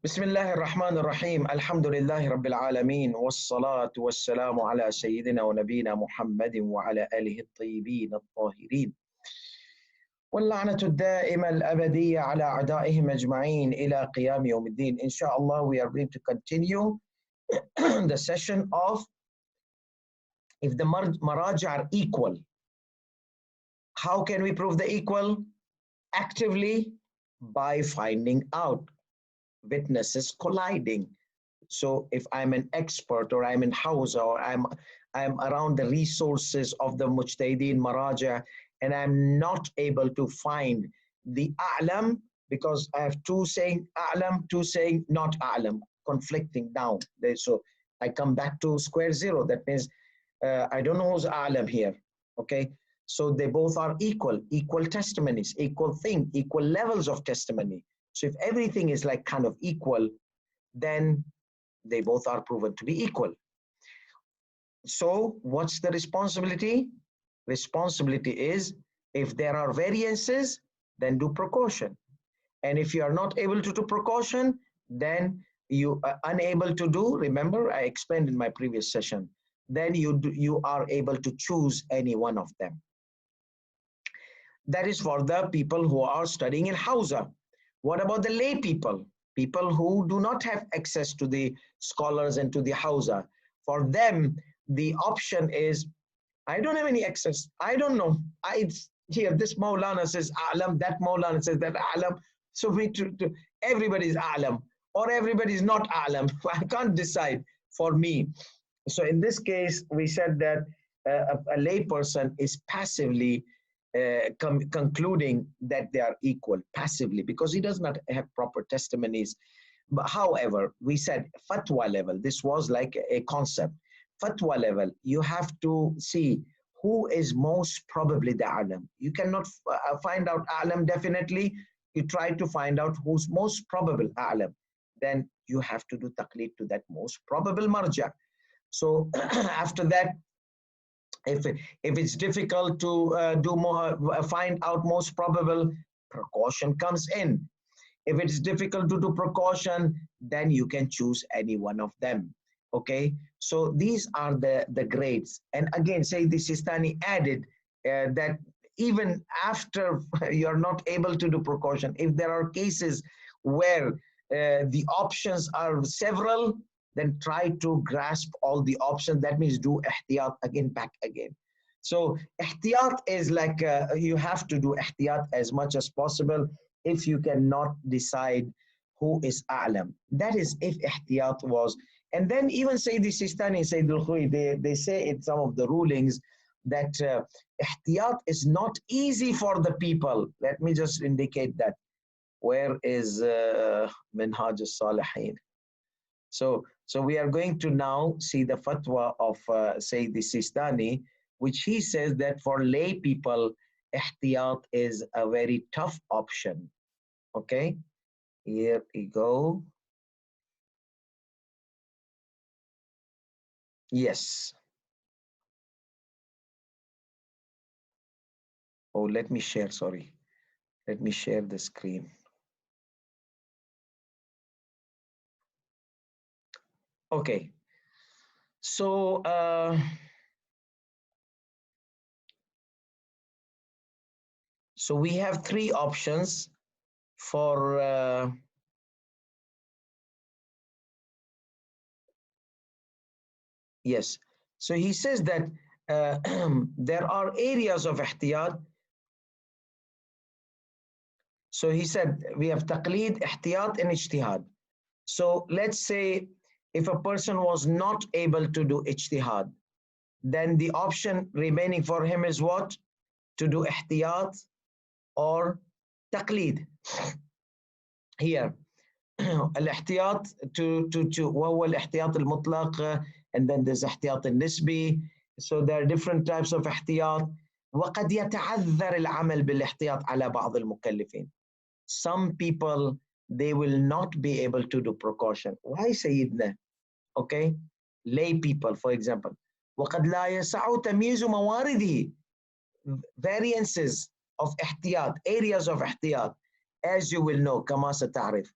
بسم الله الرحمن الرحيم الحمد لله رب العالمين والصلاة والسلام على سيدنا ونبينا محمد وعلى آله الطيبين الطاهرين واللعنة الدائمة الأبدية على أعدائهم أجمعين إلى قيام يوم الدين. Inshallah, we are going to continue the session of if the Maraje are equal. How can we prove the equal? Actively by finding out witnesses colliding. So if I'm an expert or I'm in Hausa or I'm around the resources of the Mujtahideen Maraja and I'm not able to find the A'lam because I have two saying A'lam, two saying not A'lam, conflicting down. So I come back to square zero. That means I don't know who's A'lam here. Okay. So they both are equal testimonies, equal thing, equal levels of testimony. So if everything is like kind of equal, then they both are proven to be equal. So what's the responsibility? Responsibility is if there are variances, then do precaution. And if you are not able to do precaution, then you are unable to do, remember I explained in my previous session, then you are able to choose any one of them. That is for the people who are studying in Hausa. What about the lay people? People who do not have access to the scholars and to the Hausa. For them, the option is, I don't have any access. I don't know. Here, this Maulana says A'lam, that Maulana says that A'lam. So everybody is A'lam or everybody is not A'lam. I can't decide for me. So in this case, we said that a lay person is passively concluding that they are equal passively because he does not have proper testimonies. But however, we said fatwa level, this was like a concept. Fatwa level, you have to see who is most probably the alim. You cannot find out alim definitely. You try to find out who's most probable alim. Then you have to do taqleed to that most probable marja. So after that, if it's difficult to find out most probable, precaution comes in. If it's difficult to do precaution, then you can choose any one of them. Okay, so these are the grades. And again, say the Sistani added that even after you're not able to do precaution, if there are cases where the options are several, then try to grasp all the options. That means do ihtiyat again, back again. So ihtiyat is like you have to do ihtiyat as much as possible if you cannot decide who is a'lam. That is if ihtiyat was. And then even Sayyid Sistani, Sayyid Alkhoei, they say in some of the rulings that ihtiyat is not easy for the people. Let me just indicate that. Where is Minhaj al-Salihin? So we are going to now see the fatwa of Sayyid Sistani, which he says that for lay people, ihtiyat is a very tough option. Okay, here we go. Yes. Oh, let me share, sorry. Let me share the screen. Okay. So, so we have three options for yes. So he says that there are areas of ihtiyat. So he said we have taqleed, ihtiyat, and ijtihad. So let's say if a person was not able to do ijtihad, then the option remaining for him is what? To do ihtiyat or taqleed. Here, الاحتياط وهو الاحتياط المطلق, and then there's احتياط النسبي. So there are different types of احتياط. وقد يتعذر العمل بالاحتياط على بعض المكلفين. Some people, they will not be able to do precaution. Why سيدنا? Okay, lay people, for example. وقد لا يسع تمييز موارده. Variances of احتياط, areas of احتياط, as you will know, كما ستعرف.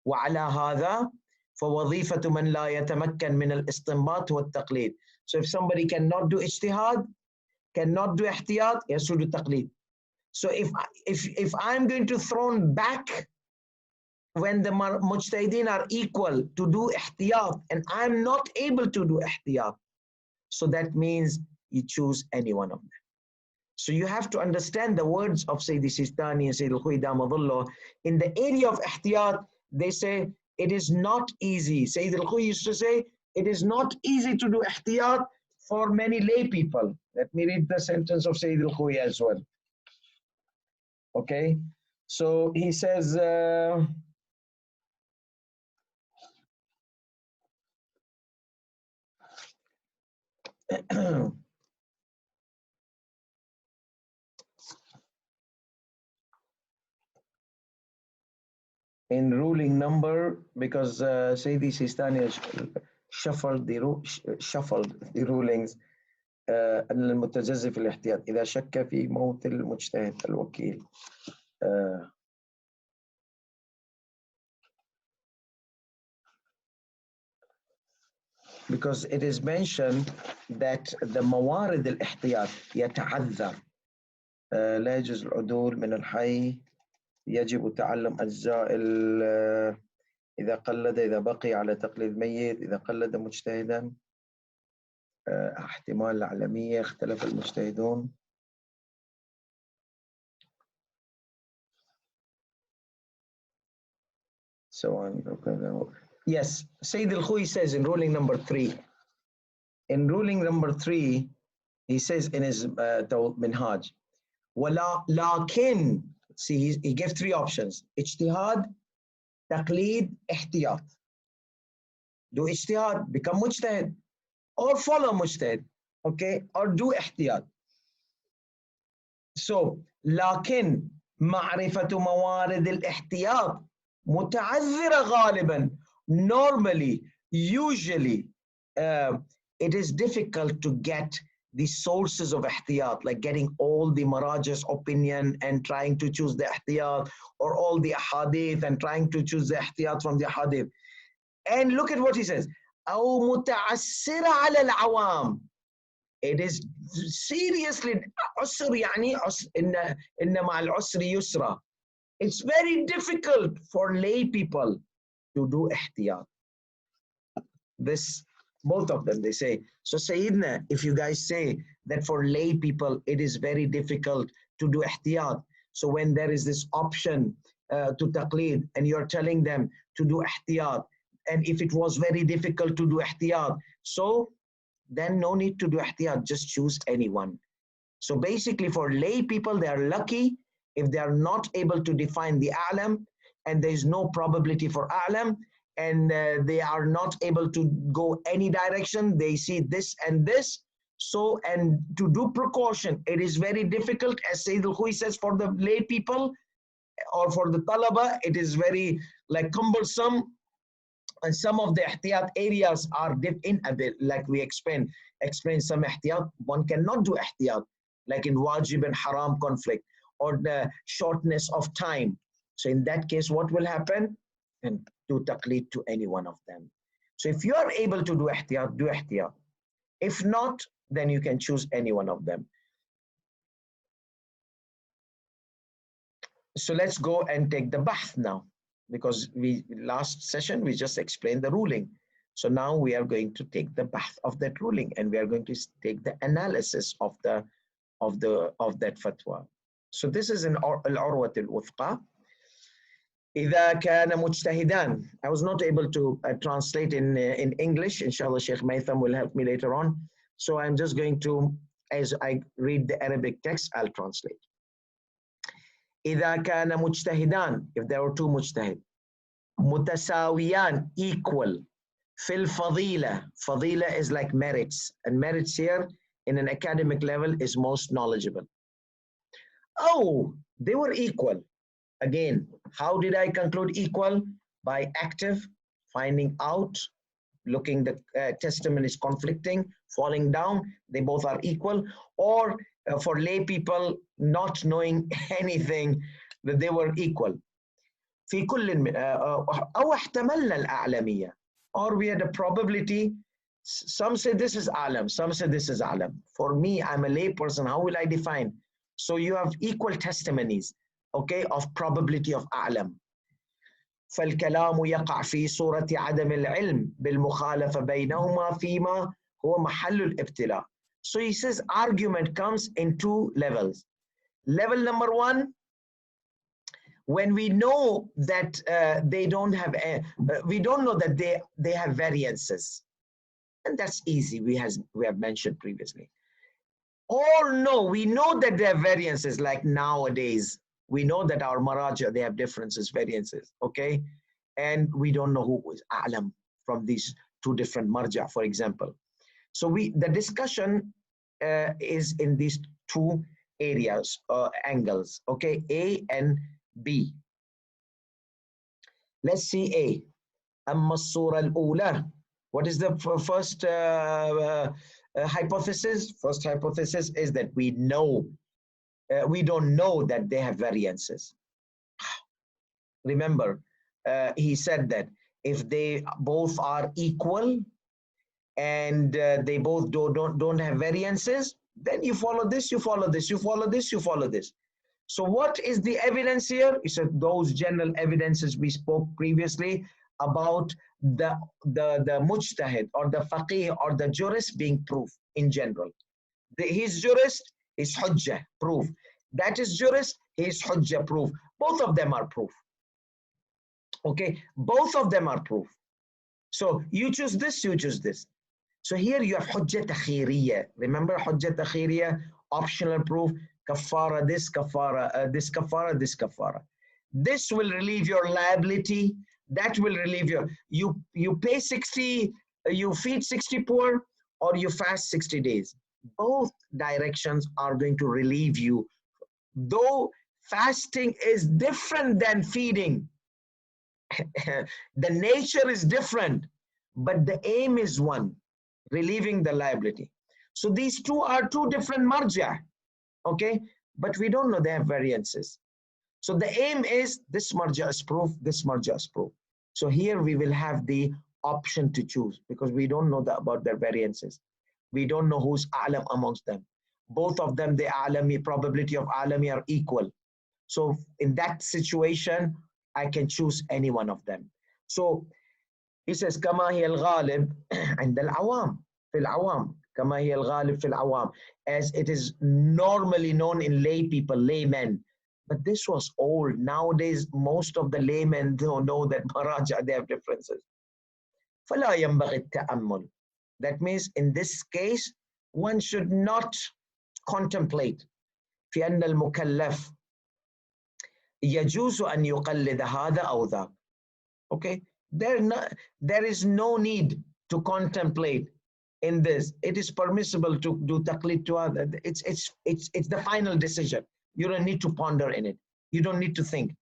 وعلى هذا فوظيفة من لا يتمكن من الاستنباط والتقليد. So if somebody cannot do ijtihad, cannot do ihtiyat, he has to do taqlid. So if I'm going to thrown back when the mujtahideen are equal to do ihtiyat and I'm not able to do ihtiyat, so that means you choose any one of them. So you have to understand the words of Sayyidi Sistani and Sayyid Alkhoei Damadullah. In the area of ihtiyat, they say it is not easy. Sayyid Alkhoei used to say it is not easy to do ihtiyat for many lay people. Let me read the sentence of Sayyid Alkhoei as well. Okay, so he says, in ruling number, because Sayyidi Sistani has shuffled the rulings. أن المتجزئ في الاحتياط إذا شك في موت المجتهد الوكيل. Because it is mentioned that the موارد الاحتياط يتعذر. لا يجوز العدول من الحي، يجب تعلم أجزاء إذا قلد، إذا بقي على تقليد ميت، إذا قلد مجتهدا، احتمال العلمية، اختلف المجتهدون. Yes, Sayyid Alkhoei says in ruling number 3. In ruling number 3, he says in his Minhaj, لكن, see, he gave 3 options: ijtihad, taqleed, ihtiyat. Do ijtihad, become mujtahid, or follow mujtahid, okay, or do ihtiyat. So, لكن معرفة موارد الاحتياط متعذرة غالبا. Normally, usually, it is difficult to get the sources of ihtiyat, like getting all the Maraje's opinion and trying to choose the ihtiyat, or all the ahadith and trying to choose the ihtiyat from the ahadith. And look at what he says. أو متعسرة على العوام. It is seriously عسر، يعني إن مع العسر يسرا. It's very difficult for lay people to do ihtiyat. This, both of them, they say. So Sayyidina, if you guys say that for lay people it is very difficult to do ihtiyat, so when there is this option to taqleed and you're telling them to do ihtiyat, and if it was very difficult to do ihtiyat, so then no need to do ihtiyat, just choose anyone. So basically for lay people, they are lucky if they are not able to define the a'lam, and there is no probability for a'lam, and they are not able to go any direction, they see this and this. So, and to do precaution, it is very difficult, as Sayyid Alkhoei says, for the lay people or for the talaba, it is very like cumbersome. And some of the ihtiyat areas are in a bit, like we explain some ihtiyat, one cannot do ihtiyat, like in wajib and haram conflict, or the shortness of time. So in that case, what will happen? And do taqleed to any one of them. So if you are able to do ihtiyat, do ihtiyat. If not, then you can choose any one of them. So let's go and take the bahth now, because last session we just explained the ruling. So now we are going to take the bahth of that ruling, and we are going to take the analysis of that fatwa. So this is in al-urwat al-wuthqa. إذا كان مجتهدان. I was not able to translate in English. Inshallah, Sheikh Maitham will help me later on. So I'm just going to, as I read the Arabic text, I'll translate. إذا كان مجتهدان, if there were 2 mujtahid, متساويان, equal, في الفضيلة. Fadila is like merits, and merits here in an academic level is most knowledgeable. Oh, they were equal. Again, how did I conclude equal? By active, finding out, looking the testimony is conflicting, falling down, they both are equal. Or for lay people not knowing anything, that they were equal. في كل من أو احتملنا الأعلمية, or we had a probability. Some say this is أعلم, some say this is أعلم. For me, I'm a lay person. How will I define? So you have equal testimonies, okay, of probability of أعلم. فالكلام يقع في صورة عدم العلم بالمخالفة بينهما فيما هو محل الابتلاء. So he says argument comes in two levels. Level number one, when we know that they don't have, we don't know that they have variances. And that's easy, we have mentioned previously. Or no, we know that there are variances, like nowadays. We know that our Maraje, they have differences, variances, okay? And we don't know who is A'lam from these two different marja, for example. So the discussion is in these two areas, angles, okay? A and B. Let's see A. أما الصورة الأولى. What is the first hypothesis? First hypothesis is that we don't know that they have variances. Remember, he said that if they both are equal and they both don't have variances, then you follow this, you follow this, you follow this, you follow this. So what is the evidence here? He said those general evidences we spoke previously about the mujtahid or the faqih or the jurist being proof in general. His jurist is hujjah, proof. That is jurist, his hujjah, proof. Both of them are proof. Okay, both of them are proof. So you choose this, you choose this. So here you have hujjah takhiriyya. Remember hujjah takhiriyya, optional proof, kafara this, kafara this, kafara this, kafara. This will relieve your liability. That will relieve you pay 60, you feed 60 poor, or you fast 60 days. Both directions are going to relieve you. Though fasting is different than feeding. The nature is different, but the aim is one, relieving the liability. So these two are two different marja, okay? But we don't know they have variances. So the aim is this marja is proof, this marja is proof. So here we will have the option to choose because we don't know about their variances. We don't know who's a'lam amongst them. Both of them, the a'lami, probability of a'lami are equal. So in that situation, I can choose any one of them. So he says, كما هي الغالب عند العوام في العوام كما هي الغالب في العوام, as it is normally known in lay people, laymen. But this was old. Nowadays, most of the laymen don't know that Maraja, they have differences. فلا ينبغي التأمل. That means in this case, one should not contemplate في أن المكلف يجوز أن يقلد هذا أو ذاك. Okay, there is no need to contemplate in this. It is permissible to do taqlid to other. It's the final decision. You don't need to ponder in it. You don't need to think.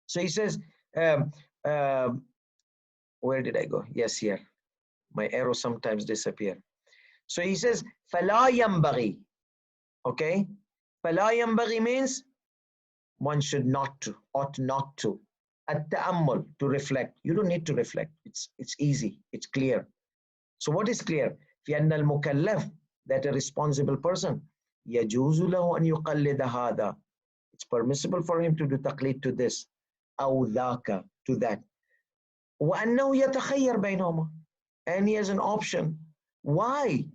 So he says, where did I go? Yes, here. My arrow sometimes disappear. So he says, فَلَا يَنْبَغِي. Okay? فَلَا يَنْبَغِي means one should not to, ought not to. التأمل, to reflect. You don't need to reflect. It's easy. It's clear. So what is clear? في أن المكلف, that a responsible person, يجوز له أن يقلد هذا. It's permissible for him to do taqlid to this, أو ذاك, to that. وأنه يتخير بينهما. And he has an option. Why?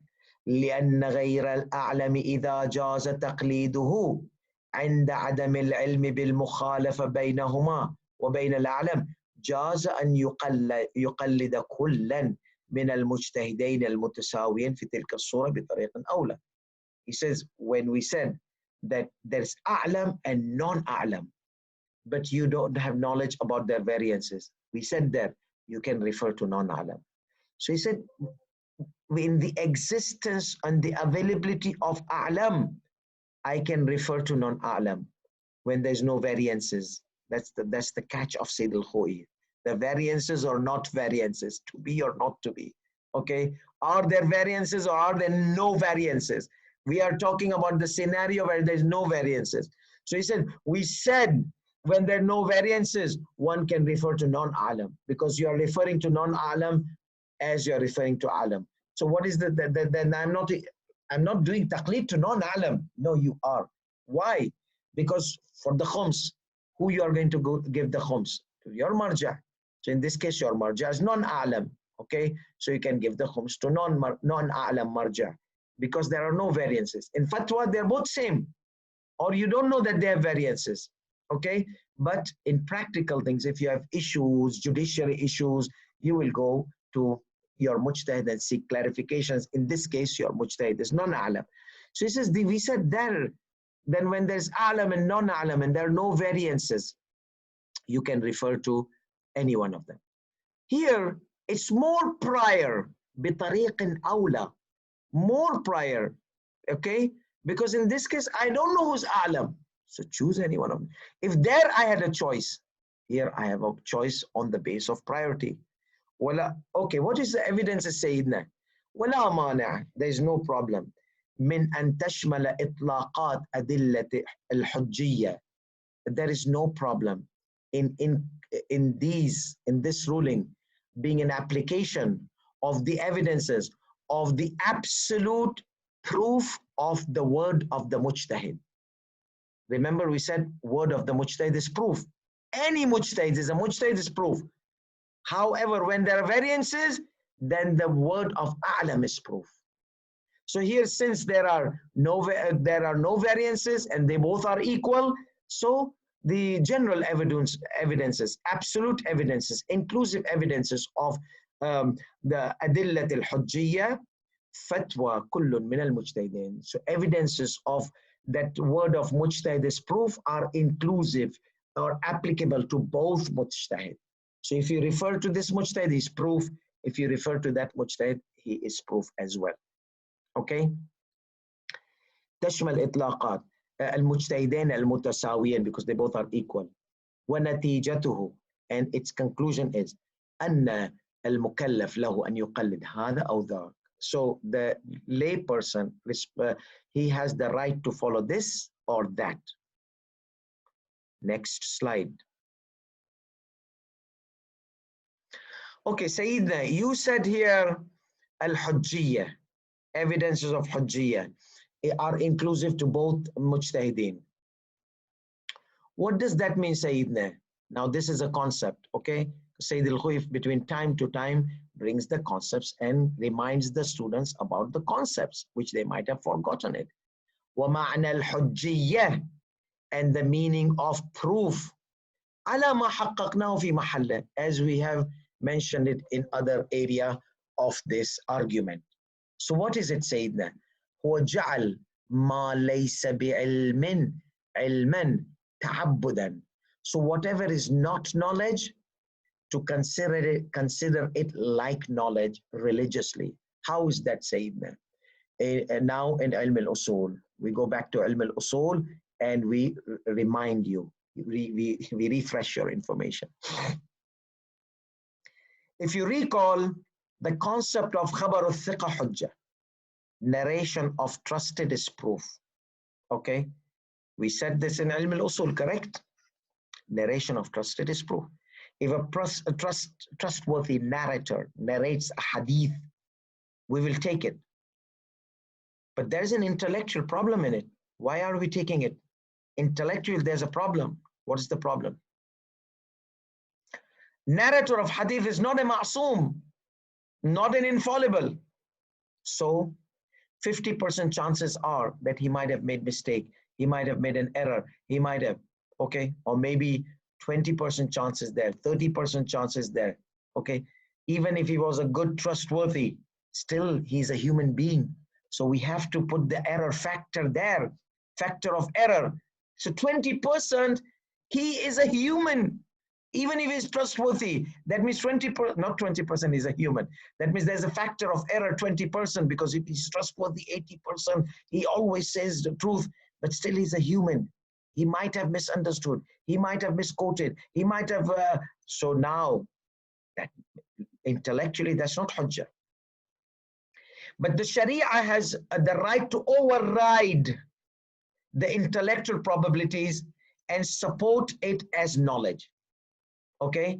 لأن غير الأعلم إذا جاز تقليده عند عدم العلم بالمخالفة بينهما وبين الأعلم جاز أن يقلد كلا من المجتهدين المتساويين في تلك الصورة بطريق أولى. He says, when we said that there's أعلم and non-أعلم, but you don't have knowledge about their variances, we said that you can refer to non-أعلم. So he said, in the existence and the availability of أعلم, I can refer to non-أعلم when there's no variances. That's the catch of Sayyid Alkhoei. The variances or not variances, to be or not to be. Okay? Are there variances or are there no variances? We are talking about the scenario where there's no variances. So he said, we said when there are no variances, one can refer to non-alam because you are referring to non-alam as you are referring to alam. So what is then I'm not doing taqleed to non-alam. No, you are. Why? Because for the khums, who you are going to give the khums? To your marja. So in this case, your marja is non-alam. Okay, so you can give the khums to non-alam marja because there are no variances. In fatwa, they're both same, or you don't know that they have variances. Okay, but in practical things, if you have issues, judiciary issues, you will go to your mujtahid and seek clarifications. In this case, your mujtahid is non-alam. So he says, we said there, then when there's alam and non-alam and there are no variances, you can refer to any one of them. Here, it's more prior, بطريق أولى, more prior, okay? Because in this case, I don't know who's alam. So choose any one of them. If there I had a choice, here I have a choice on the base of priority. Wala, okay, what is the evidence, Sayyidina? Wala mani', there is no problem. من أن تشمل إطلاقات أدلة الحجية. There is no problem in this ruling being an application of the evidences of the absolute proof of the word of the mujtahid. Remember, we said word of the mujtahid is proof. Any mujtahid is proof. However, when there are variances, then the word of a'lam is proof. So here, since there are no variances and they both are equal, so the general evidences, absolute evidences, inclusive evidences of the adillat al-hujjiyya, fatwa kullun min al-mujtahidin. So evidences of that word of mujtahid is proof are inclusive or applicable to both mujtahid. So if you refer to this mujtahid, he is proof. If you refer to that mujtahid, he is proof as well. Okay? تشمل إطلاقات المجتهدين المتساويين because they both are equal. ونتيجته, and its conclusion is أن المكلف له أن يقلد هذا أو ذاك. So the lay person, he has the right to follow this or that. Next slide. Okay, Sayyidina, you said here al-hujjiyya, evidences of hujjiyya are inclusive to both mujtahideen. What does that mean, Sayyidina? Now this is a concept, okay? Sayyid Alkhoei between time to time brings the concepts and reminds the students about the concepts which they might have forgotten it. وَمَعْنَى الْحُجِّيَّةِ, and the meaning of proof. عَلَى مَا حَقَّقْنَاهُ فِي مَحَلَّةٍ, as we have mentioned it in other area of this argument. So what is it, Sayyidina? هو جعل ما ليس بعلم علما تعبدا. So whatever is not knowledge, to consider it like knowledge religiously. How is that, Sayyidina? Now in Ilm al-Usul, we go back to Ilm al-Usul and we remind you, we refresh your information. If you recall the concept of khabar al-thiqa hujjah, narration of trusted is proof. Okay, we said this in Ilm al-Usul, correct? Narration of trusted is proof. If a trustworthy narrator narrates a hadith, we will take it. But there's an intellectual problem in it. Why are we taking it? Intellectual, there's a problem. What is the problem? Narrator of hadith is not a ma'soom, not an infallible. So 50% chances are that he might have made mistake. He might have made an error. He might have, okay, or maybe 20% chances there, 30% chances there, okay? Even if he was a good, trustworthy, still he's a human being. So we have to put the error factor there, factor of error. So 20%, he is a human. Even if he's trustworthy, that means 20%, not 20% is a human. That means there's a factor of error 20%, because if he's trustworthy 80%, he always says the truth, but still he's a human. He might have misunderstood. He might have misquoted. He might have, so now, that intellectually, that's not hujjah. But the Sharia has the right to override the intellectual probabilities and support it as knowledge. Okay?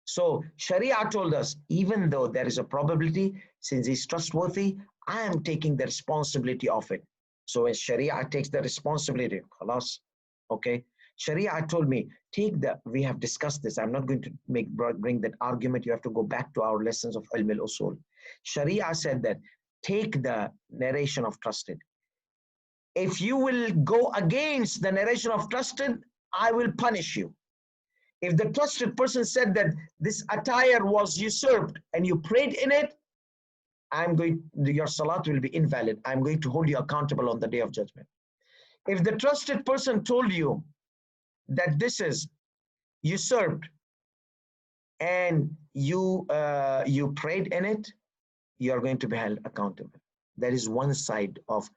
So Sharia told us, even though there is a probability, since he's trustworthy, I am taking the responsibility of it. So when Sharia takes the responsibility, khalas, okay? Sharia told me, we have discussed this. I'm not going to bring that argument. You have to go back to our lessons of Ilm al-Usul. Sharia said that, take the narration of trusted. If you will go against the narration of trusted, I will punish you. If the trusted person said that this attire was usurped and you prayed in it, your salat will be invalid. I'm going to hold you accountable on the day of judgment. If the trusted person told you that this is usurped and you prayed in it, you are going to be held accountable. That is one side of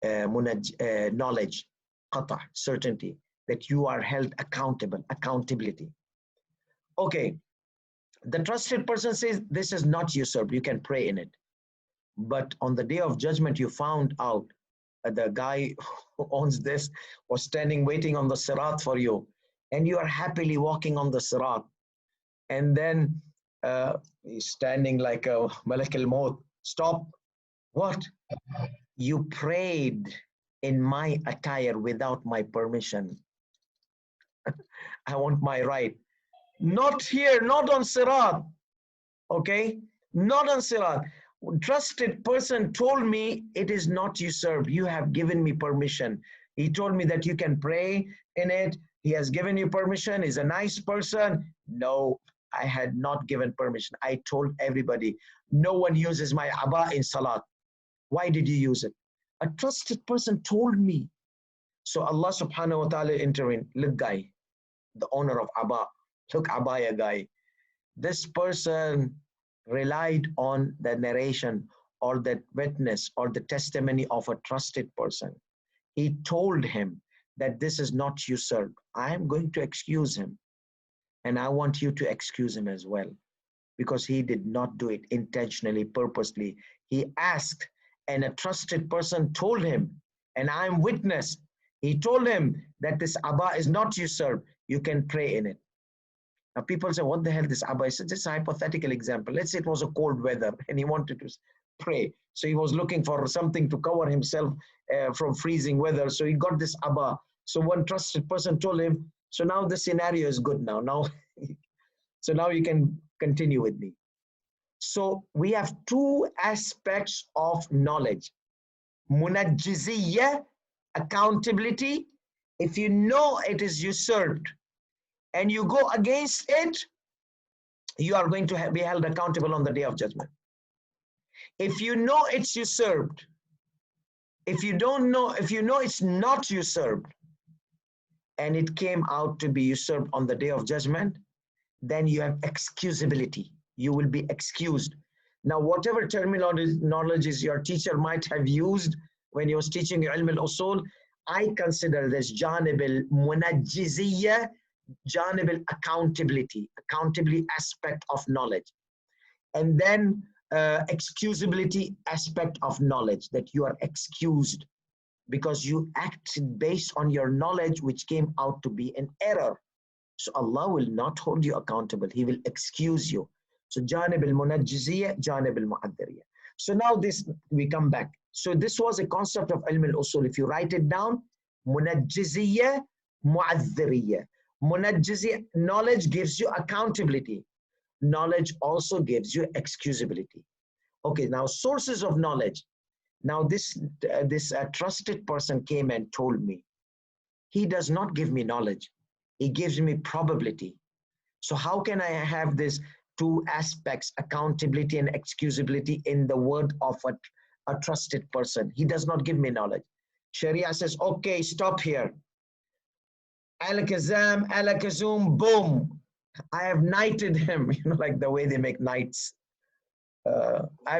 knowledge, qata, certainty, that you are held accountable, accountability. Okay, the trusted person says this is not usurped, you can pray in it. But on the day of judgment, you found out the guy who owns this was standing waiting on the sirat for you, and you are happily walking on the sirat. And then he's standing like a Malak al-Maut. Stop. What? You prayed in my attire without my permission. I want my right. Not here, not on sirat. Okay? Not on sirat. Trusted person told me it is not usurped. You have given me permission. He told me that you can pray in it. He has given you permission. He's a nice person. No, I had not given permission. I told everybody, no one uses my aba in salat. Why did you use it? A trusted person told me. So Allah subhanahu wa ta'ala intervened. Look, guy, the owner of aba. Look, abaya guy. This person relied on the narration or the witness or the testimony of a trusted person. He told him that this is not usurped. I am going to excuse him. And I want you to excuse him as well, because he did not do it intentionally, purposely. He asked, and a trusted person told him, and I am witness. He told him that this Abba is not usurped. You can pray in it. Now people say, what the hell this Abba is? It's just a hypothetical example. Let's say it was a cold weather and he wanted to pray. So he was looking for something to cover himself from freezing weather. So he got this Abba. So one trusted person told him, so now the scenario is good now. So now you can continue with me. So we have two aspects of knowledge. Munajjiziyya, accountability. If you know it is usurped and you go against it, you are going to be held accountable on the day of judgment. If you know it's usurped, if you know it's not usurped, and it came out to be usurped on the day of judgment, then you have excusability. You will be excused. Now, whatever terminologies your teacher might have used when he was teaching you Ilm al-Usul, I consider this janib al-munajjiziyya, janib al-accountability aspect of knowledge. And then excusability aspect of knowledge, that you are excused because you acted based on your knowledge, which came out to be an error. So Allah will not hold you accountable. He will excuse you. So janib al-munajjiziyya, janib al-mu'addiriyya. So now we come back. So this was a concept of ilm al-usul. If you write it down, munajjiziyya, mu'addiriyya. Munajjiziyya, knowledge gives you accountability. Knowledge also gives you excusability. Okay, now sources of knowledge. Now this trusted person came and told me. He does not give me knowledge. He gives me probability. So how can I have these two aspects, accountability and excusability, in the word of a trusted person? He does not give me knowledge. Sharia says, okay, stop here. Al-Kazam, Al-Kazum, boom. I have knighted him, like the way they make knights. I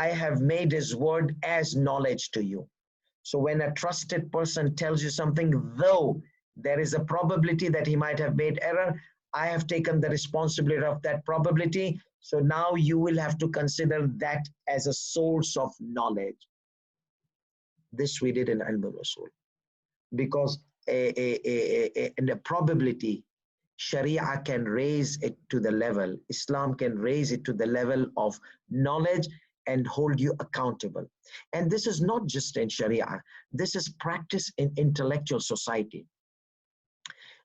have made his word as knowledge to you. So when a trusted person tells you something, though there is a probability that he might have made error, I have taken the responsibility of that probability. So now you will have to consider that as a source of knowledge. This we did in Ilm al-Usul. Because and a probability, Sharia can raise it to the level, Islam can raise it to the level of knowledge and hold you accountable. And this is not just in Sharia, this is practice in intellectual society.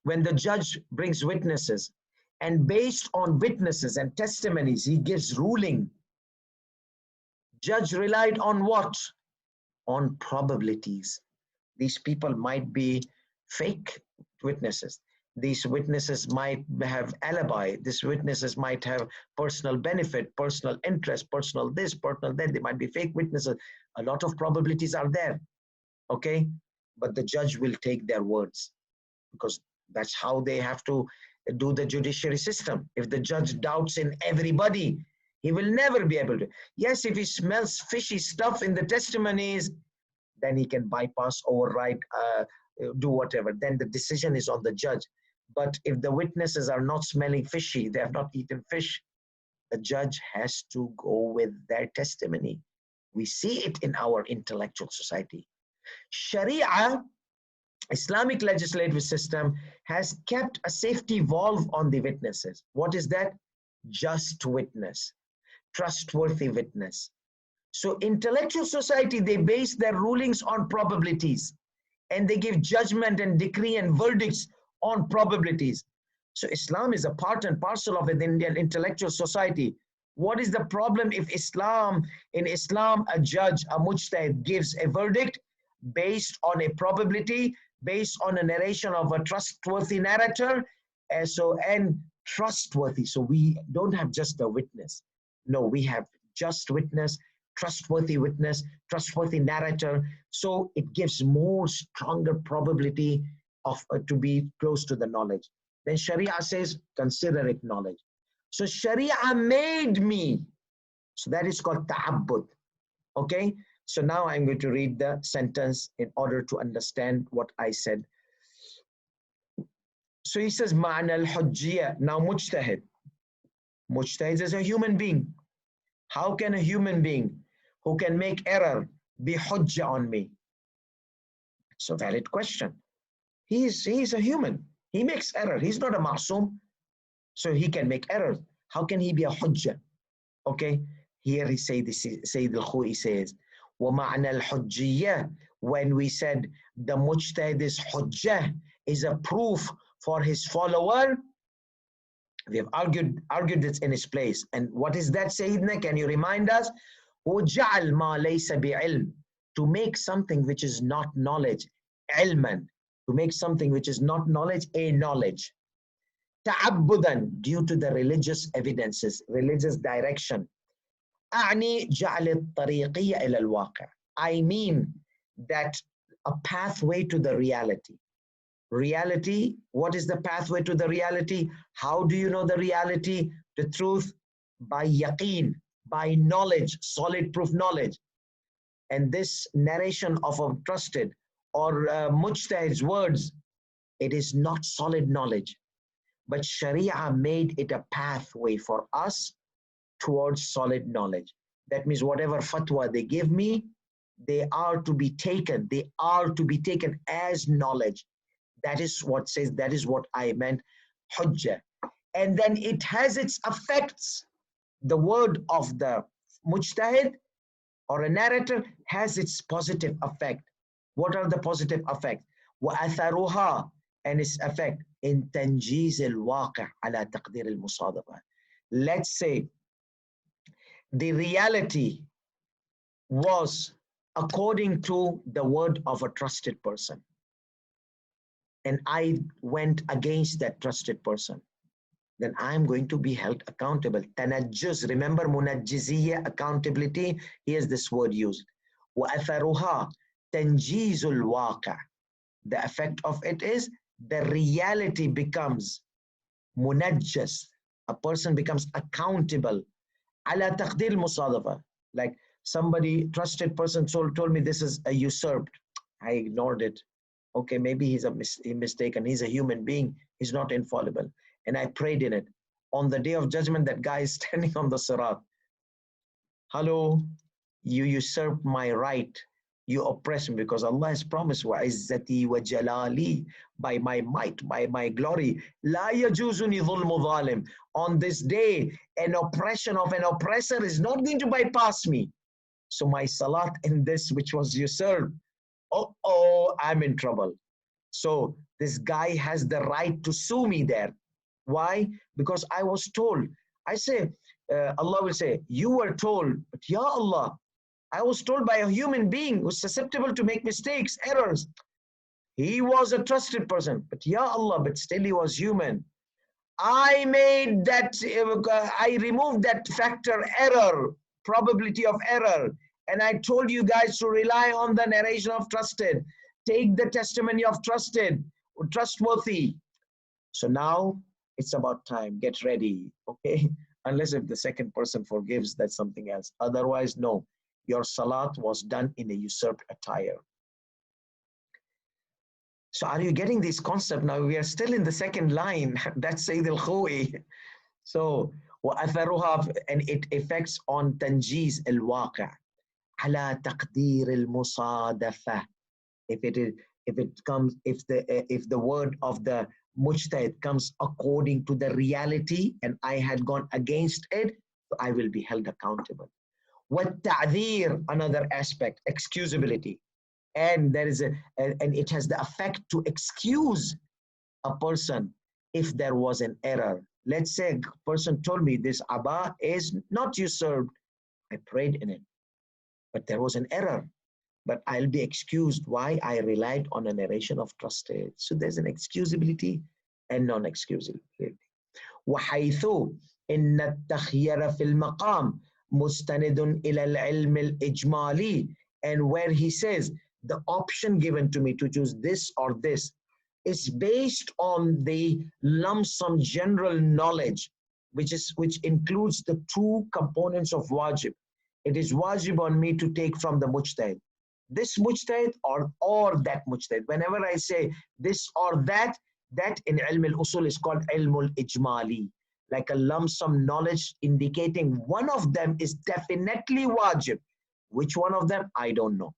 When the judge brings witnesses, and based on witnesses and testimonies, he gives ruling. Judge relied on what? On probabilities. These people might be fake witnesses. These witnesses might have alibi. These witnesses might have personal benefit, personal interest, personal this, personal that. They might be fake witnesses. A lot of probabilities are there, okay? But the judge will take their words because that's how they have to do the judiciary system. If the judge doubts in everybody, he will never be able to. Yes, if he smells fishy stuff in the testimonies, then he can bypass, override, do whatever. Then the decision is on the judge. But if the witnesses are not smelling fishy, they have not eaten fish, the judge has to go with their testimony. We see it in our intellectual society. Sharia, Islamic legislative system, has kept a safety valve on the witnesses. What is that? Just witness, trustworthy witness. So intellectual society, they base their rulings on probabilities, and they give judgment and decree and verdicts on probabilities. So Islam is a part and parcel of the Indian intellectual society. What is the problem if in Islam, a judge, a mujtahid, gives a verdict based on a probability, based on a narration of a trustworthy narrator, and trustworthy. So we don't have just a witness. No, we have just witness, trustworthy witness, trustworthy narrator. So it gives more stronger probability of to be close to the knowledge. Then Sharia says, consider it knowledge. So Sharia made me. So that is called ta'abbud. Okay. So now I'm going to read the sentence in order to understand what I said. So he says, Ma'na al-hujjiyya. Now mujtahid. Mujtahid is a human being. How can a human being who can make error be hujjah on me? It's a valid question. He's a human. He makes error. He's not a ma'soom. So he can make errors. How can he be a hujjah? Okay. Here he says, Sayyid Alkhoei says, وَمَعْنَى الْحُجِّيَّةِ, when we said the mujtahid is hujjah, is a proof for his follower, we have argued this in its place. And what is that, Sayyidina? Can you remind us? وَجَعَلْ مَا لَيْسَ بِعِلْمٍ, to make something which is not knowledge, ilman, to make something which is not knowledge, a knowledge. Ta'abbudan, due to the religious evidences, religious direction. أعني جعل الطريقية إلى الواقع. I mean that a pathway to the reality. Reality, what is the pathway to the reality? How do you know the reality, the truth? By yaqeen, by knowledge, solid proof knowledge. And this narration of a trusted or mujtahid's words, it is not solid knowledge. But Sharia made it a pathway for us towards solid knowledge. That means whatever fatwa they give me, they are to be taken. They are to be taken as knowledge. That is what says, that is what I meant, hujjah. And then it has its effects. The word of the mujtahid or a narrator has its positive effect. What are the positive effects? وَأَثَرُهَا, and its effect in تنجيز الواقع على تقدير المصادفة. Let's say the reality was according to the word of a trusted person, and I went against that trusted person, then I'm going to be held accountable. Tanajjuz, remember munajjiziyya, accountability, here's this word used. وَأَثَرُهَا تَنْجِيزُ الْوَاقِعِ. The effect of it is the reality becomes munajjaz. A person becomes accountable. Ala taqdir musadafa. Like somebody, trusted person told me this is a usurped. I ignored it. Okay, maybe he's mistaken. He's a human being. He's not infallible. And I prayed in it. On the day of judgment, that guy is standing on the sirat. Hello, you usurped my right You oppress me, because Allah has promised, wa izzati wa jalali, by my might, by my glory, la yajuzuni dhulmu zalim. On this day, an oppression of an oppressor is not going to bypass me. So my salat in this which was usurped, oh, I'm in trouble. So this guy has the right to sue me there. Why? Because I was told. I say, Allah will say, you were told, but Ya Allah, I was told by a human being who's susceptible to make mistakes, errors. He was a trusted person, but Ya Allah, but still he was human. I made that, I removed that factor error, probability of error, and I told you guys to rely on the narration of trusted. Take the testimony of trusted, trustworthy. So now it's about time. Get ready, okay? Unless if the second person forgives, that's something else. Otherwise, no. Your salat was done in a usurped attire. So are you getting this concept? Now we are still in the second line. That's Sayyid Alkhoei. So وأثرها, and it affects on تنجيز الواقع على تقدير المصادفة. If the word of the mujtahid comes according to the reality and I had gone against it, I will be held accountable. وَالتَّعْذِيرُ, another aspect, excusability. And there is and it has the effect to excuse a person if there was an error. Let's say a person told me this Abba is not usurped. I prayed in it, but there was an error. But I'll be excused. Why? I relied on a narration of trusted. So there's an excusability and non-excusability. وحيث إن التخيير في المقام مستند إلى العلم الإجمالي, and where he says the option given to me to choose this or this is based on the lump sum general knowledge, which includes the two components of wajib. It is wajib on me to take from the mujtahid, this mujtahid or that mujtahid. Whenever I say this or that in ilm al-usul is called ilm al-ijmali, like a lump sum knowledge indicating one of them is definitely wajib. Which one of them? I don't know.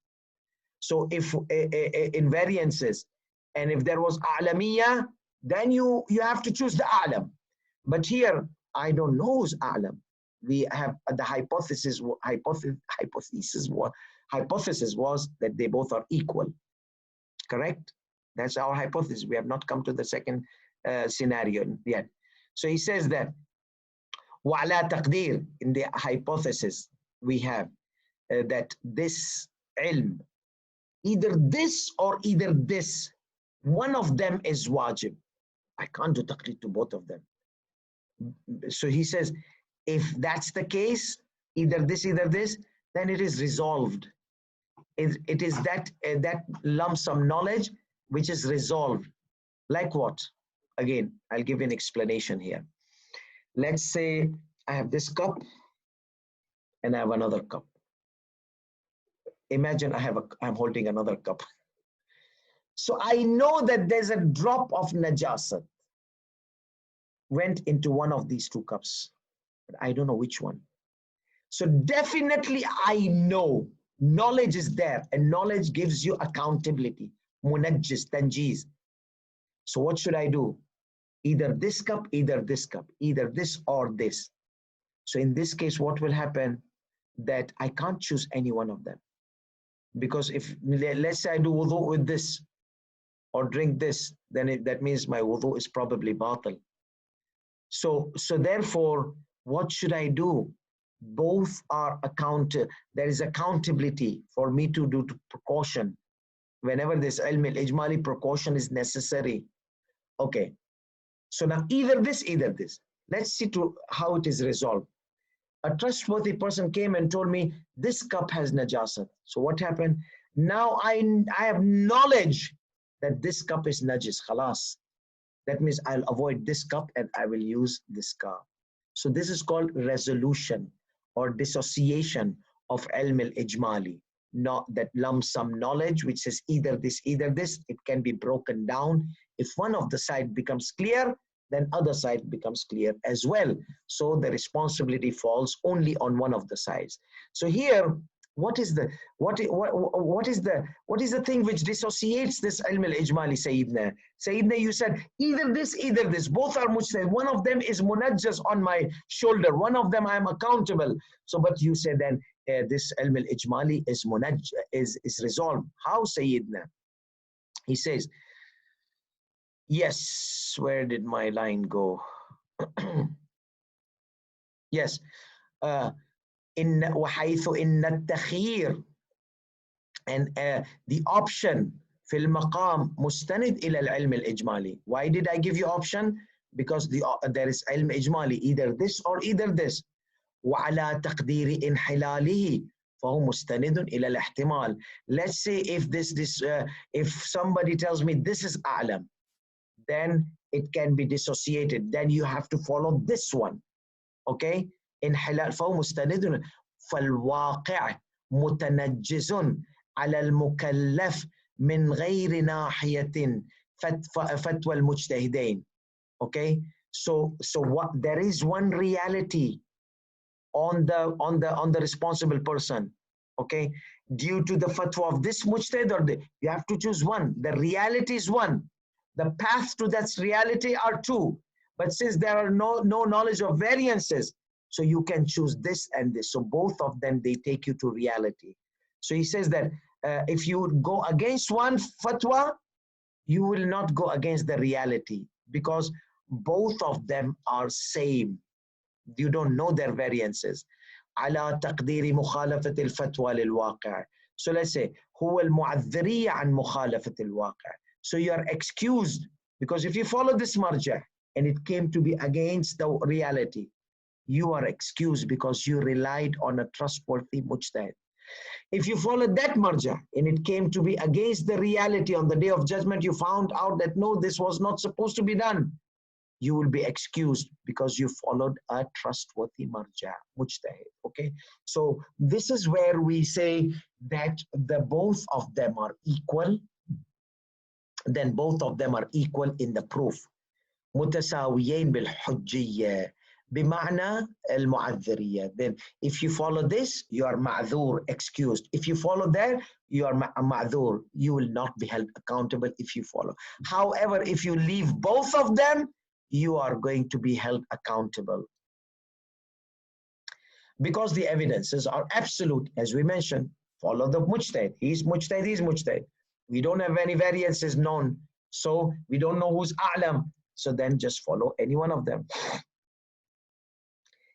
So if in variances, and if there was a'lamiyya, then you have to choose the a'lam. But here, I don't know who's a'lam. We have the hypothesis was that they both are equal. Correct? That's our hypothesis. We have not come to the second scenario yet. So he says that وَعَلَى تَقْدِير, in the hypothesis we have that this ilm, either this or either this, one of them is wajib. I can't do taqdeer to both of them. So he says, if that's the case, either this, then it is resolved. It is that lump sum knowledge which is resolved. Like what? Again, I'll give you an explanation here. Let's say I have this cup and I have another cup. Imagine I'm holding another cup. So I know that there's a drop of najasat went into one of these two cups, but I don't know which one. So definitely I know, knowledge is there, and knowledge gives you accountability. Munajjis, tanjeez. So what should I do? Either this cup, either this cup, either this or this. So in this case, what will happen? That I can't choose any one of them. Because if, let's say I do wudu with this or drink this, then that means my wudu is probably batil. So therefore, what should I do? Both are there is accountability for me to do precaution. Whenever this ilm al-ijmali, precaution is necessary. Okay. So now either this, either this. Let's see how it is resolved. A trustworthy person came and told me this cup has najasat. So what happened? Now I have knowledge that this cup is najis. Khalas. That means I'll avoid this cup and I will use this cup. So this is called resolution or dissociation of ilm al-ijmali. Not that lump sum knowledge which says either this, it can be broken down. If one of the side becomes clear, then other side becomes clear as well. So the responsibility falls only on one of the sides. So here What is the what is the thing which dissociates this ilm al-ijmali, Sayyidina? Sayyidina, you said either this, both are mujtahid. One of them is munajjas on my shoulder, one of them I am accountable. So, but you said then this ilm al-ijmali is is resolved. How, Sayyidina? He says, yes, where did my line go? Yes. وحيث إن التخيير and the option في المقام مستند إلى العلم الإجمالي. Why did I give you option? Because there is علم إجمالي, either this or either this. وعلى تقدير انحلاله فهو مستند إلى الاحتمال. Let's say if if somebody tells me this is أعلم, then it can be dissociated. Then you have to follow this one. Okay? انحلال فهو مستند فالواقع متنجز على المكلف من غير ناحية فتوى المجتهدين. Okay, so what, there is one reality on the responsible person. Okay, due to the fatwa of this mujtahid, or you have to choose one. The reality is one. The path to that reality are two. But since there are no knowledge of variances, so you can choose this and this. So both of them, they take you to reality. So he says that if you go against one fatwa, you will not go against the reality, because both of them are same. You don't know their variances. على تقدير مخالفة الفتوى للواقع. So let's say هو المعذرية عن مخالفة الواقع. So you are excused, because if you follow this marja and it came to be against the reality, you are excused because you relied on a trustworthy mujtahid. If you followed that marja and it came to be against the reality, on the day of judgment you found out that no, this was not supposed to be done, you will be excused because you followed a trustworthy mujtahid. Okay, so this is where we say that the both of them are equal. Then both of them are equal in the proof. متساويين بالحجية بمعنى المعذرية. Then if you follow this, you are ma'ذور, excused. If you follow that, you are ma'ذور. You will not be held accountable if you follow. However, if you leave both of them, you are going to be held accountable. Because the evidences are absolute, as we mentioned. Follow the mujtahid. He's mujtahid, he's mujtahid. We don't have any variances known, so we don't know who's a'lam. So then just follow any one of them.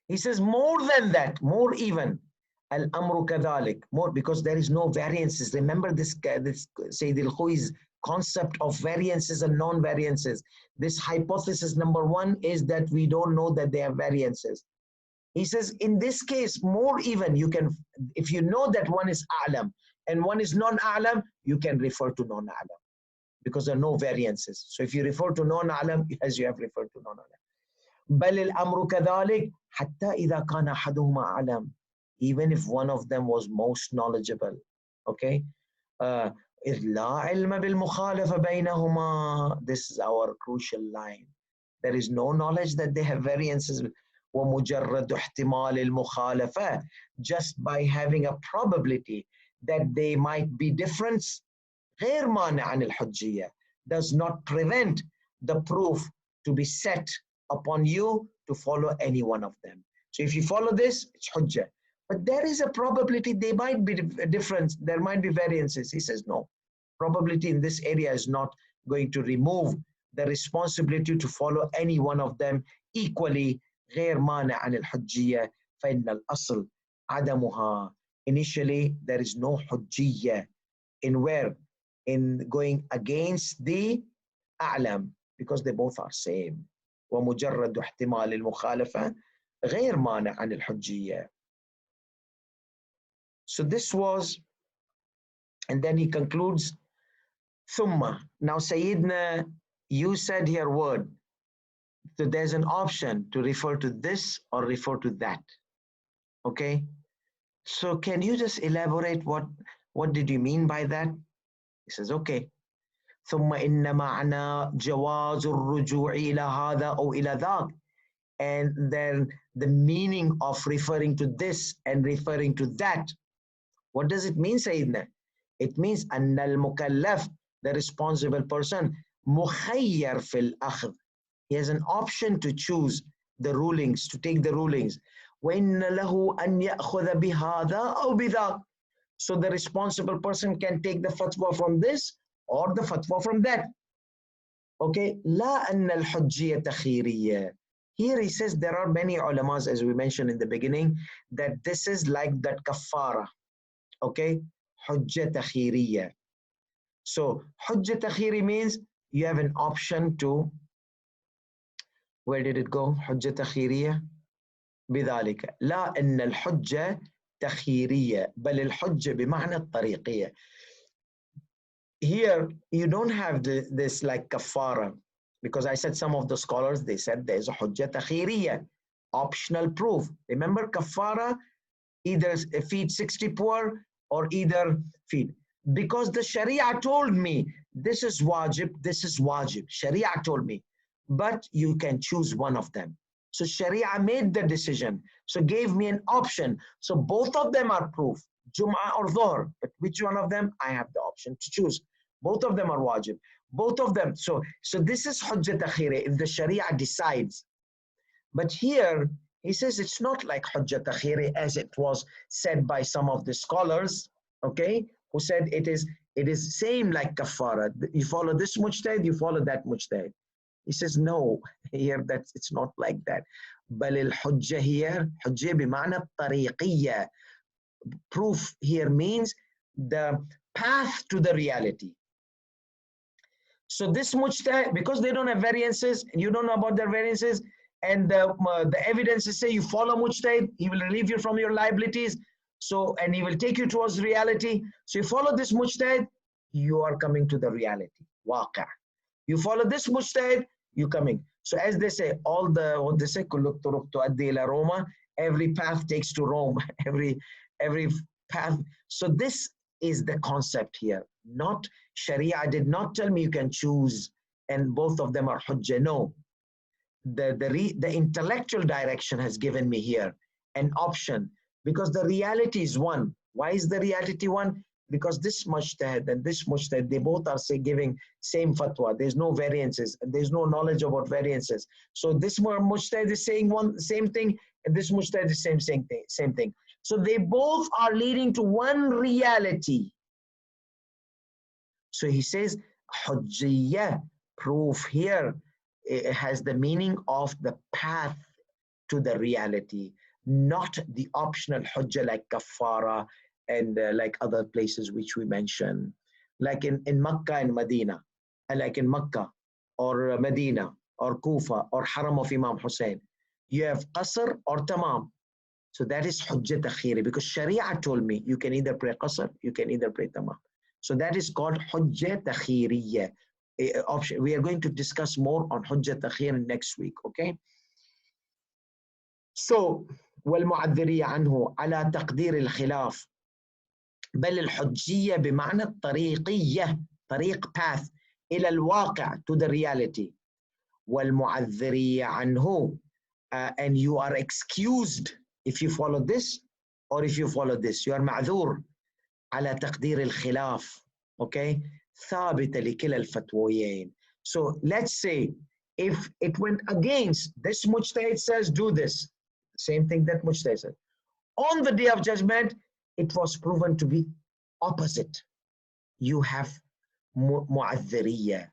He says more than that, more even. Al-amru kadhalik, more, because there is no variances. Remember this Sayyid Alkhoei's concept of variances and non-variances. This hypothesis number one is that we don't know that they have variances. He says in this case, more even, you can, if you know that one is a'lam and one is non-a'lam, you can refer to non-a'lam because there are no variances. So if you refer to non-a'lam, as you have referred to non-a'lam. بل الأمر كذلك حتى إذا كان أحدهما أعلم, even if one of them was most knowledgeable. Okay, إذ لا علم بالمخالفة بينهما. This is our crucial line. There is no knowledge that they have variances. ومجرد احتمال المخالفة, just by having a probability that they might be different, غير مانع عن الحجية, does not prevent the proof to be set upon you to follow any one of them. So if you follow this, it's hujjah. But there is a probability they might be different, there might be variances. He says no. Probability in this area is not going to remove the responsibility to follow any one of them equally. غير مانع عن الحجية فإن الأصل عدمها. Initially, there is no hujjiyah in where? In going against the a'lam, because they both are same. ومجرد احتمال المخالفة غير مانع عن الحجية. So this was, and then he concludes, ثم. Now Sayyidina, you said your word. So there's an option to refer to this or refer to that. Okay? So can you just elaborate what did you mean by that? He says, okay. ثم إن معنى جواز الرجوع إلى هذا أو إلى ذاك. And then the meaning of referring to this and referring to that. What does it mean, Sayyidina? It means أن المكلف, the responsible person, مخير في الأخذ. He has an option to choose the rulings, to take the rulings. وإن له أن يأخذ بهذا أو بذاك. So the responsible person can take the fatwa from this or the fatwa from that. Okay, لا أن الحجية تخيرية. Here he says there are many ulamas, as we mentioned in the beginning, that this is like that kafara. Okay, hujjah takhiriyya. So hujjah takhiri means you have an option to, where did it go? Hujjah takhiriyya بذلك لا أن الحجة تخيرية بل الحجة بمعنى الطريقية. Here you don't have this like kafara, because I said some of the scholars, they said there's a hujjah takhiriyya, optional proof. Remember kafara, either feed 60 poor or either feed. Because the Sharia told me this is wajib, this is wajib. Sharia told me, but you can choose one of them. So Sharia made the decision, so gave me an option. So both of them are proof, Jum'ah or Dhuhr, but which one of them? I have the option to choose. Both of them are wajib. Both of them. So this is hujjat takhiri if the Sharia decides. But here he says it's not like hujjat takhiri as it was said by some of the scholars, okay, who said it is same like kafara. You follow this mujtahid, you follow that mujtahid. He says no, here it's not like that. بل الحجة here, حجة بمعنى الطريقية. Proof here means the path to the reality. So this mujtahid, because they don't have variances, you don't know about their variances, and the evidences say you follow mujtahid, he will relieve you from your liabilities, so, and he will take you towards reality. So you follow this mujtahid, you are coming to the reality, waqi'. You follow this mujtahid, you're coming. So as they say, all the, what they say, kullu turuq tuaddi ila Roma, every path takes to Rome, every path. So this is the concept here. Not Sharia did not tell me you can choose and both of them are hujjah. No, the intellectual direction has given me here an option, because the reality is one. Why is the reality one? Because this mujtahid and this mujtahid, they both are giving same fatwa. There's no variances. There's no knowledge about variances. So this mujtahid is saying same thing, and this mujtahid is saying same thing. So they both are leading to one reality. So he says, hujjiyah, proof here, it has the meaning of the path to the reality, not the optional hujjah like kafara and like other places which we mentioned, like in Makkah and Medina, like in Makkah or Medina or Kufa or Haram of Imam Hussein, you have qasr or tamam. So that is hujjat takhiri, because Sharia told me you can either pray qasr, you can either pray tamam. So that is called hujjat takhiriyya. We are going to discuss more on hujjat takhir next week, okay? So والمعذرية عنه على تقدير الخلاف بل الحجية بمعنى الطريقية، طريق path إلى الواقع, to the reality. والمعذرية عنه, and you are excused if you follow this or if you follow this. You are معذور على تقدير الخلاف, okay? ثابتة لكلا الفتويين. So let's say if it went against, this mujtahid says do this, same thing that mujtahid said. On the day of judgment, it was proven to be opposite. You have mu'adhiriyya.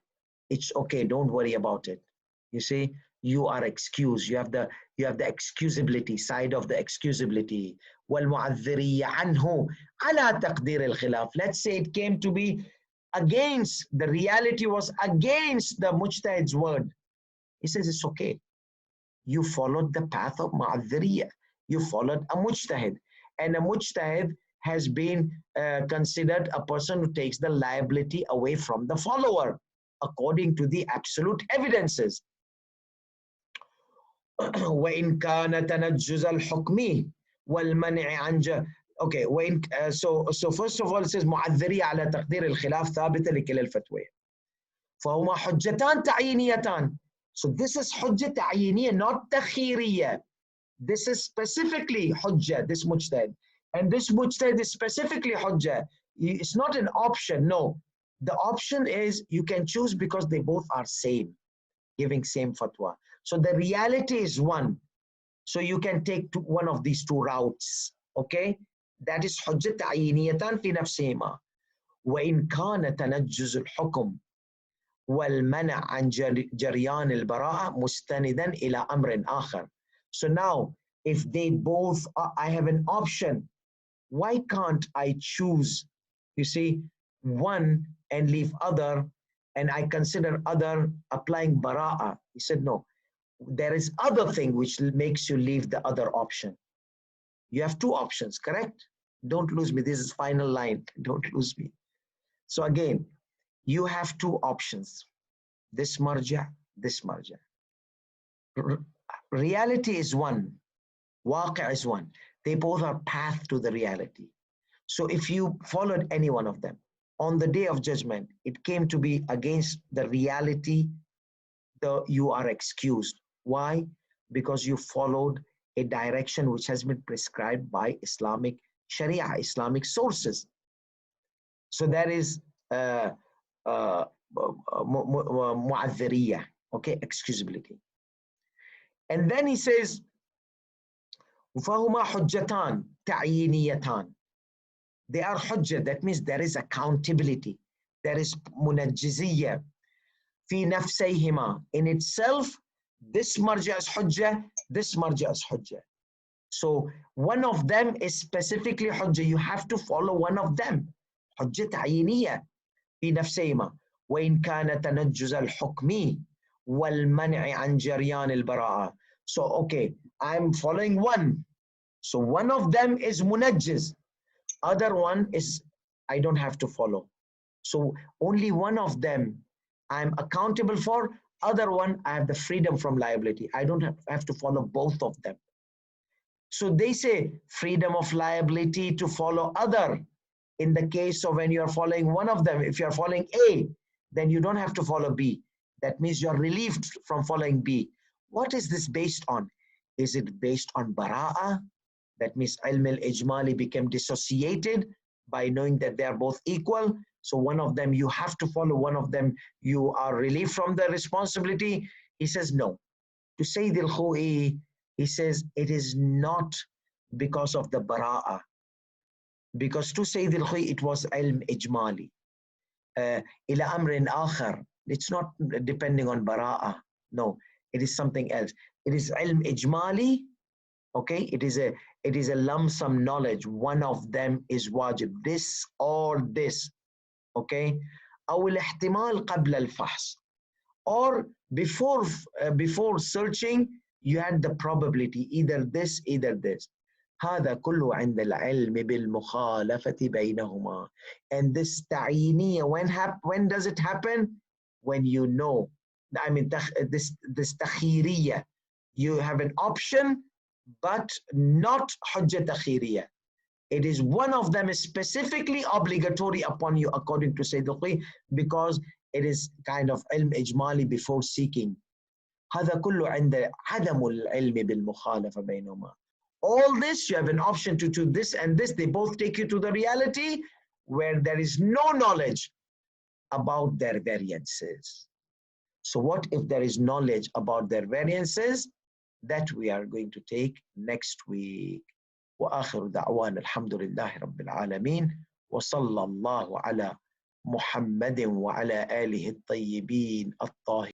It's okay, don't worry about it. You see, you are excused. You have the excusability, side of the excusability. وَالْمُعَذِّرِيَّ عَنْهُ عَلَى تَقْدِيرِ الْخِلَافِ. Let's say it came to be against, the reality was against the mujtahid's word. He says it's okay. You followed the path of mu'adhiriyya. You followed a mujtahid. And a mujtahid has been considered a person who takes the liability away from the follower, according to the absolute evidences. وَإِنْ كَانَ تَنَجُّزَ الْحُكْمِ وَالْمَنْعِ عَنْ Okay, so first of all it says مُعَذِّرِيَّ عَلَى تَقْدِيرِ الْخِلَافِ ثَابِتَ لِكِلَا الْفَتْوَيَّ فَهُمَا حُجَّتان تعيينيتان. So this is hujjah ta'yiniyya, not takhiriyya. This is specifically hujjah, this mujtahid. And this mujtahid is specifically hujjah. It's not an option, no. The option is you can choose because they both are same, giving same fatwa. So the reality is one. So you can take one of these two routes, okay? That is hujjat ta'yiniyatan fi nafsihima. وإن كان تنجز الحكم والمنع عن جريان البراءة مستندا إلى أمر آخر. So now, if they both are, I have an option, why can't I choose, you see, one and leave other, and I consider other applying bara'a? He said, no, there is other thing which makes you leave the other option. You have two options, correct? Don't lose me. This is final line. Don't lose me. So again, you have two options. This marja, this marja. Reality is one. Waqi' is one. They both are path to the reality. So if you followed any one of them, on the day of judgment, it came to be against the reality, you are excused. Why? Because you followed a direction which has been prescribed by Islamic Sharia, Islamic sources. So that is mu'adhiriyah, okay, excusability. And then he says, فَهُمَا حُجَّتان تَعْيِينِيَتان. They are hujjah, that means there is accountability. There is munajjiziyya fi nafsayhima. In itself, this marja is hujjah, this marja is hujjah. So one of them is specifically hujjah. You have to follow one of them. Hujjah ta'yiniyya fi nafsayhima. وإن كان تنجز الحكم والمنع عن جريان البراءة. So okay, I'm following one. So one of them is munajjiz. Other one is I don't have to follow. So only one of them I'm accountable for. Other one I have the freedom from liability. I don't have to follow both of them. So they say freedom of liability to follow other. In the case of when you are following one of them, if you are following A, then you don't have to follow B. That means you're relieved from following B. What is this based on? Is it based on bara'a? That means ilm al-ijmali became dissociated by knowing that they are both equal. So one of them you have to follow, one of them you are relieved from the responsibility. He says no. To Sayyid Alkhoei, he says it is not because of the bara'a. Because to Sayyid Alkhoei it was ilm ijmali. Ila amrin akhar. It's not depending on bara'a. No, it is something else. It is ilm ijmali. Okay, it is a lump sum knowledge. One of them is wajib, this or this. Okay, أو الاحتمال قبل الفحص. Or before searching, you had the probability either this, either this. هذا كله عند العلم بالمخالفة بينهما. And this ta'yiniyya, when does it happen? When you know, I mean this takhiriyya. You have an option, but not hujjah takhiriyya. It is one of them is specifically obligatory upon you, according to Sayyid Alkhoei, because it is kind of ilm ijmali before seeking. هذا كله عند عدم العلم بالمخالفة بينهما. All this, you have an option to do this and this. They both take you to the reality where there is no knowledge about their variances. So what if there is knowledge about their variances? That we are going to take next week. وآخر دعوانا الحمد لله رب العالمين وصلى الله على محمد وعلى آله الطيبين الطاهرين.